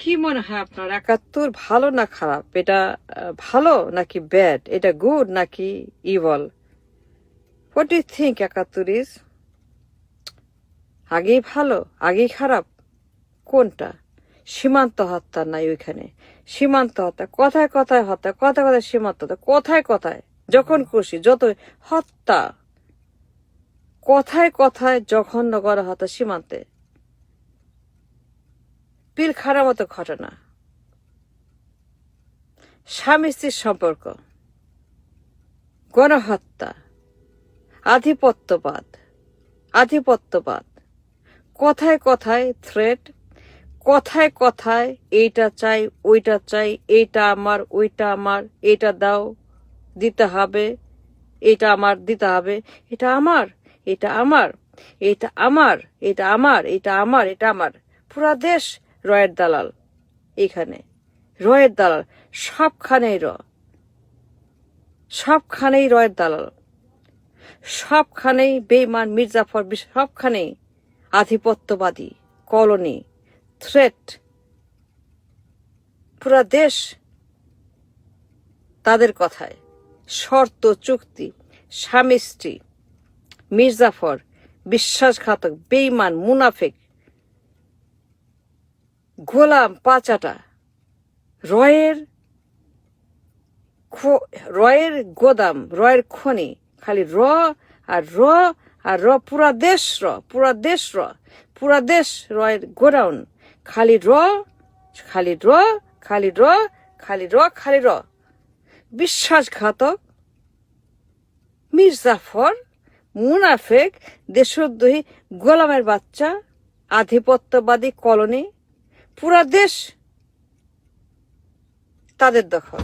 কি মনে হয় আপনার 71 ভালো না খারাপ? এটা ভালো নাকি ব্যাড? এটা গুড নাকি evil? What do you think 71 is? আগেই ভালো আগেই খারাপ কোনটা? সীমান্ত হত্যা নাই ওইখানে। সীমান্ত হত্যা, কথায় কথায় হত্যা, কথায় কথায় সীমান্ত হত্যা, কথায় কথায় যখন খুশি যত হত্যা, কথায় কথায় জঘন্য করা হত্যা সীমান্তে। পিলখানার মতো ঘটনা। স্বামী স্ত্রীর সম্পর্ক, গণহত্যা, আধিপত্যবাদ, আধিপত্যবাদ, কথায় কথায় থ্রেট, কথায় কথায় এইটা চাই ওইটা চাই, এইটা আমার ওইটা আমার, এইটা দাও দিতে হবে, এটা আমার দিতে হবে, এটা আমার, এটা আমার, এটা আমার, এটা আমার, এটা আমার, এটা আমার। পুরা দেশ রয়ের দালাল। এখানে রয়ের দালাল, সবখানেই সবখানেই রয়ের দালাল, সবখানেই বেঈমান মির্জাফর, সবখানেই আধিপত্যবাদী কলোনি, থ্রেট। পুরা দেশ তাদের কথায়। শর্ত চুক্তি, স্বামী স্ত্রী, মির্জাফর বিশ্বাসঘাতক, বেঈমান, মুনাফিক, গোলাম পাচাটা, রয়ের গোদাম, রয়ের খনি, খালি আর আর পুরা দেশ পুরা দেশ পুরা দেশ রয়ের গোডাউন, খালি খালি খালি খালি খালি বিশ্বাসঘাতক, মির্জাফর, মুনাফেক, দেশদ্রোহী, গোলামের বাচ্চা, আধিপত্যবাদী কলোনি, পুরা দেশ তাদের দখল।